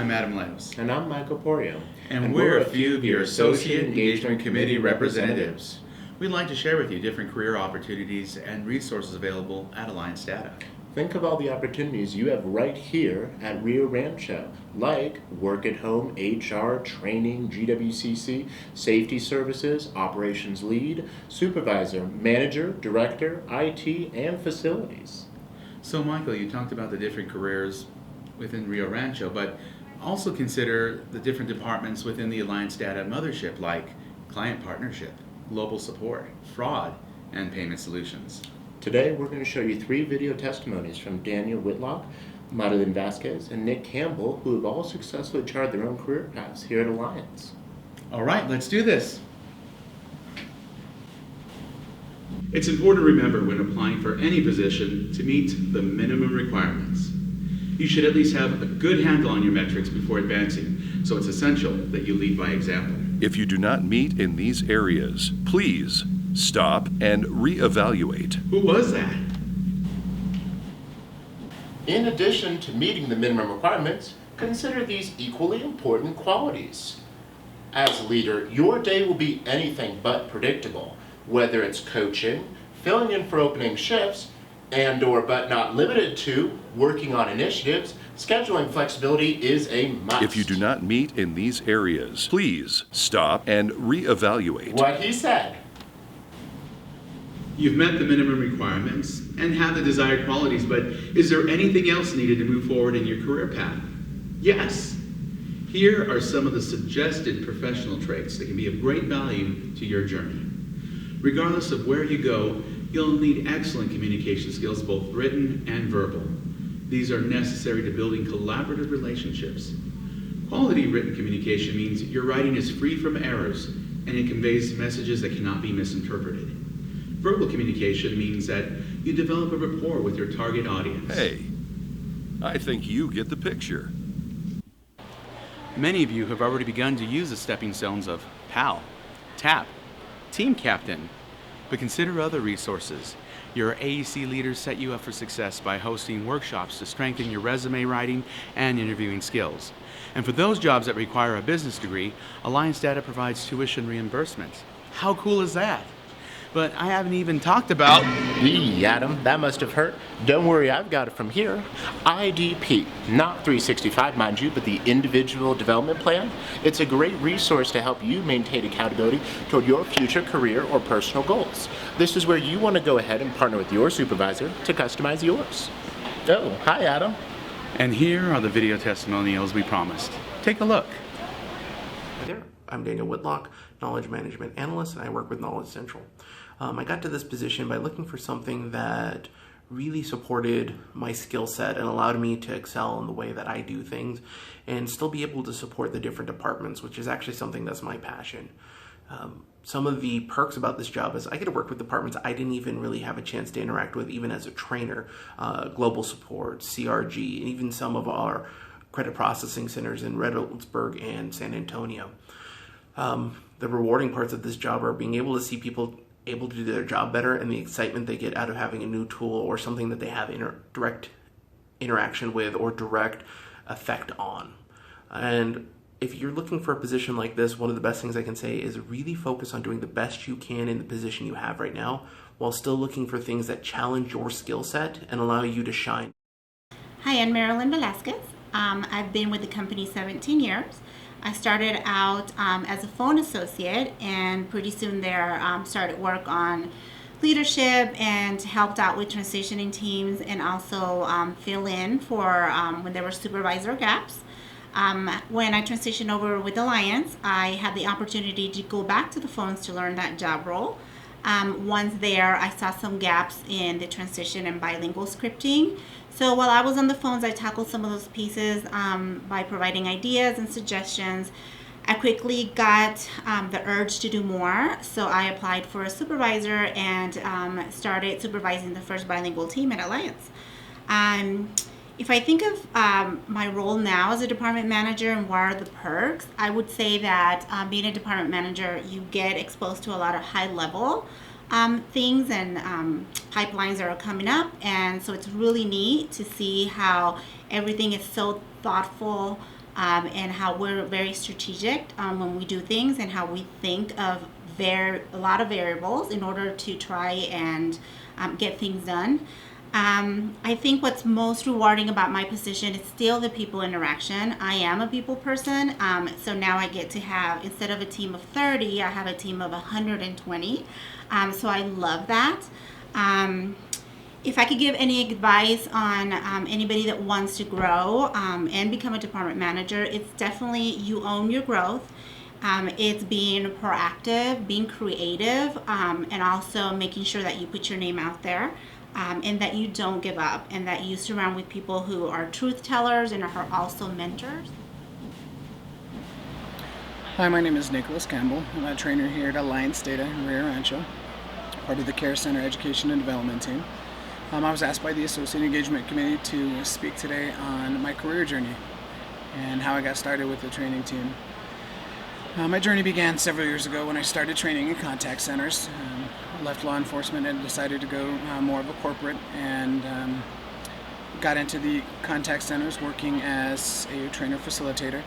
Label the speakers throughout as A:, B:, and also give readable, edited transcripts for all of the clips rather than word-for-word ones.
A: I'm Adam Leos.
B: And I'm Michael Poerio.
A: And we're a few of your Associate Engagement Committee representatives. We'd like to share with you different career opportunities and resources available at Alliance Data.
B: Think of all the opportunities you have right here at Rio Rancho, like work at home, HR, training, GWCC, safety services, operations lead, supervisor, manager, director, IT, and facilities.
A: So Michael, you talked about the different careers within Rio Rancho, but also consider the different departments within the Alliance Data mothership, like client partnership, global support, fraud, and payment solutions.
B: Today, we're going to show you 3 video testimonies from Daniel Whitlock, Marilyn Velasquez, and Nick Campbell, who have all successfully charted their own career paths here at Alliance.
A: All right, let's do this.
C: It's important to remember when applying for any position to meet the minimum requirements. You should at least have a good handle on your metrics before advancing, so it's essential that you lead by example.
D: If you do not meet in these areas, please stop and reevaluate.
C: Who was that?
B: In addition to meeting the minimum requirements, consider these equally important qualities. As a leader, your day will be anything but predictable, whether it's coaching, filling in for opening shifts, and/or but not limited to working on initiatives. Scheduling flexibility is a must.
D: If you do not meet in these areas, please stop and reevaluate.
B: What he said.
C: You've met the minimum requirements and have the desired qualities, but is there anything else needed to move forward in your career path? Yes. Here are some of the suggested professional traits that can be of great value to your journey. Regardless of where you go, you'll need excellent communication skills, both written and verbal. These are necessary to building collaborative relationships. Quality written communication means your writing is free from errors and it conveys messages that cannot be misinterpreted. Verbal communication means that you develop a rapport with your target audience.
D: Hey, I think you get the picture.
A: Many of you have already begun to use the stepping stones of PAL, TAP, Team Captain, but consider other resources. Your AEC leaders set you up for success by hosting workshops to strengthen your resume writing and interviewing skills. And for those jobs that require a business degree, Alliance Data provides tuition reimbursements. How cool is that? But I haven't even talked about...
B: Eee, Adam, that must have hurt. Don't worry, I've got it from here. IDP, not 365, mind you, but the Individual Development Plan. It's a great resource to help you maintain accountability toward your future career or personal goals. This is where you want to go ahead and partner with your supervisor to customize yours. Oh, hi, Adam.
A: And here are the video testimonials we promised. Take a look.
E: Hi there, I'm Daniel Whitlock, Knowledge Management Analyst, and I work with Knowledge Central. I got to this position by looking for something that really supported my skill set and allowed me to excel in the way that I do things and still be able to support the different departments, which is actually something that's my passion. Some of the perks about this job is I get to work with departments I didn't even really have a chance to interact with even as a trainer, global support, CRG, and even some of our credit processing centers in Reynoldsburg and San Antonio. The rewarding parts of this job are being able to see people able to do their job better and the excitement they get out of having a new tool or something that they have direct interaction with or direct effect on. And if you're looking for a position like this, one of the best things I can say is really focus on doing the best you can in the position you have right now while still looking for things that challenge your skill set and allow you to shine.
F: Hi, I'm Marilyn Velasquez. I've been with the company 17 years. I started out as a phone associate and pretty soon there started work on leadership and helped out with transitioning teams and also fill in for when there were supervisor gaps. When I transitioned over with Alliance, I had the opportunity to go back to the phones to learn that job role. Once there, I saw some gaps in the transition and bilingual scripting. So while I was on the phones, I tackled some of those pieces by providing ideas and suggestions. I quickly got the urge to do more, so I applied for a supervisor and started supervising the first bilingual team at Alliance. If I think of my role now as a department manager and what are the perks, I would say that being a department manager, you get exposed to a lot of high-level things and pipelines that are coming up, and so it's really neat to see how everything is so thoughtful and how we're very strategic when we do things, and how we think of a lot of variables in order to try and get things done. I think what's most rewarding about my position is still the people interaction. I am a people person, so now I get to have, instead of a team of 30, I have a team of 120. So I love that. If I could give any advice on anybody that wants to grow and become a department manager, it's definitely you own your growth. It's being proactive, being creative, and also making sure that you put your name out there, and that you don't give up, and that you surround with people who are truth tellers and are also mentors.
G: Hi, my name is Nicholas Campbell. I'm a trainer here at Alliance Data in Rio Rancho, part of the Care Center Education and Development team. I was asked by the Associate Engagement Committee to speak today on my career journey and how I got started with the training team. My journey began several years ago when I started training in contact centers. I left law enforcement and decided to go more of a corporate, and got into the contact centers working as a trainer facilitator.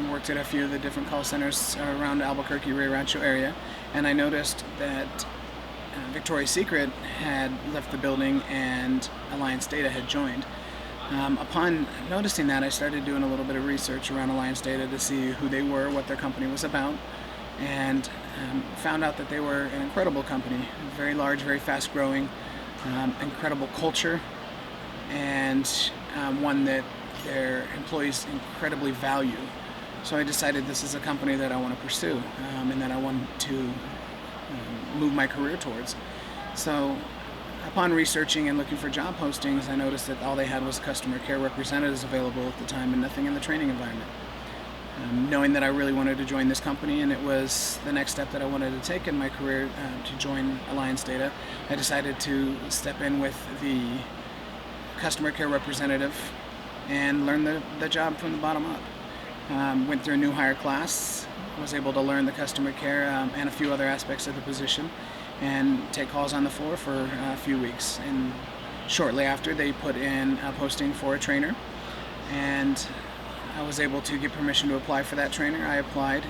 G: Worked at a few of the different call centers around Albuquerque, Rio Rancho area, and I noticed that Victoria's Secret had left the building and Alliance Data had joined. Upon noticing that, I started doing a little bit of research around Alliance Data to see who they were, what their company was about, and found out that they were an incredible company, very large, very fast growing, incredible culture, and one that their employees incredibly value. So I decided this is a company that I want to pursue, and that I want to move my career towards. So upon researching and looking for job postings, I noticed that all they had was customer care representatives available at the time and nothing in the training environment. Knowing that I really wanted to join this company and it was the next step that I wanted to take in my career to join Alliance Data, I decided to step in with the customer care representative and learn the job from the bottom up. Went through a new hire class, was able to learn the customer care and a few other aspects of the position, and take calls on the floor for a few weeks. And shortly after, they put in a posting for a trainer, and I was able to get permission to apply for that trainer. I applied,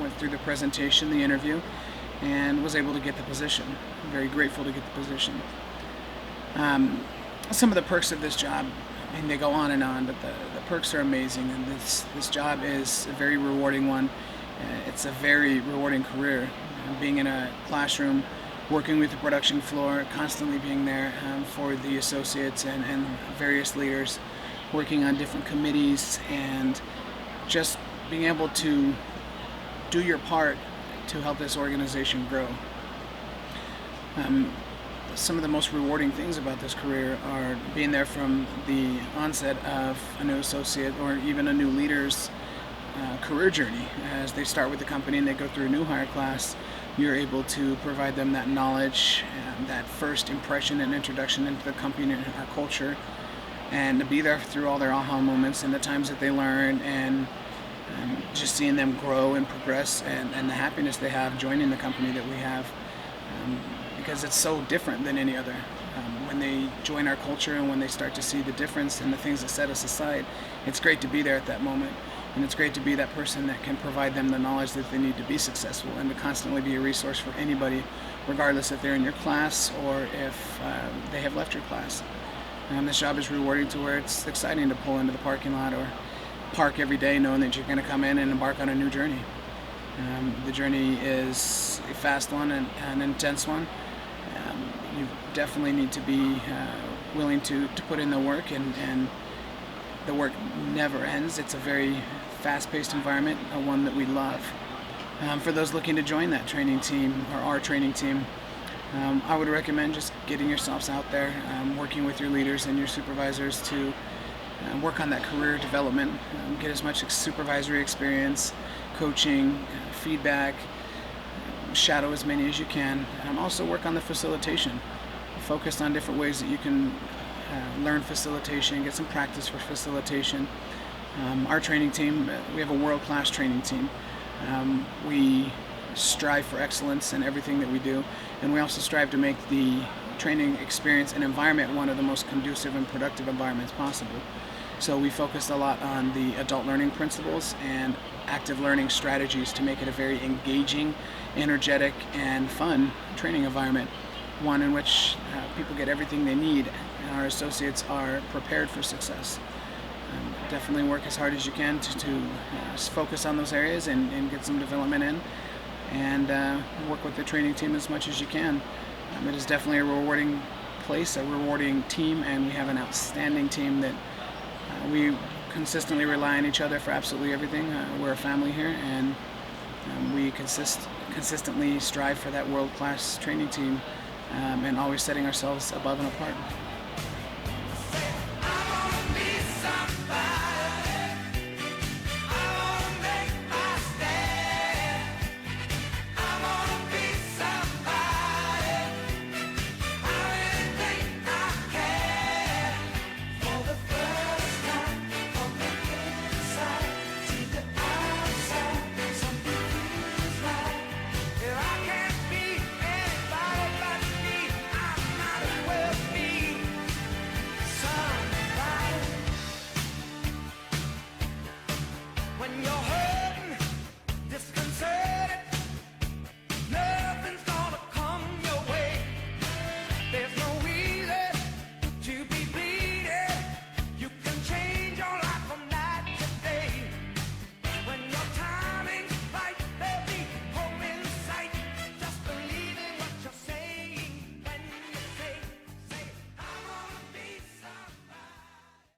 G: went through the presentation, the interview, and was able to get the position. I'm very grateful to get the position. Some of the perks of this job, I mean, they go on, but the perks are amazing, and this job is a very rewarding one. It's a very rewarding career. Being in a classroom, working with the production floor, constantly being there for the associates and various leaders, working on different committees, and just being able to do your part to help this organization grow. Some of the most rewarding things about this career are being there from the onset of a new associate or even a new leader's career journey. As they start with the company and they go through a new hire class, you're able to provide them that knowledge, that first impression and introduction into the company and our culture, and to be there through all their aha moments and the times that they learn, and just seeing them grow and progress, and the happiness they have joining the company that we have, because it's so different than any other. When they join our culture and when they start to see the difference and the things that set us aside, it's great to be there at that moment. And it's great to be that person that can provide them the knowledge that they need to be successful, and to constantly be a resource for anybody, regardless if they're in your class or if they have left your class. This job is rewarding to where it's exciting to pull into the parking lot or park every day knowing that you're going to come in and embark on a new journey. The journey is a fast one and an intense one. You definitely need to be willing to put in the work, and the work never ends. It's a very fast-paced environment, one that we love. For those looking to join that training team or our training team, I would recommend just getting yourselves out there, working with your leaders and your supervisors to work on that career development, get as much supervisory experience, coaching, feedback, shadow as many as you can. Also work on the facilitation. Focus on different ways that you can learn facilitation, get some practice for facilitation. Our training team, we have a world-class training team. We strive for excellence in everything that we do, and we also strive to make the training experience and environment one of the most conducive and productive environments possible. So we focused a lot on the adult learning principles and active learning strategies to make it a very engaging, energetic, and fun training environment, one in which people get everything they need and our associates are prepared for success. Definitely work as hard as you can to focus on those areas and get some development in, and work with the training team as much as you can. It is definitely a rewarding place, a rewarding team, and we have an outstanding team that we consistently rely on each other for absolutely everything. We're a family here, and we consistently strive for that world-class training team, and always setting ourselves above and apart.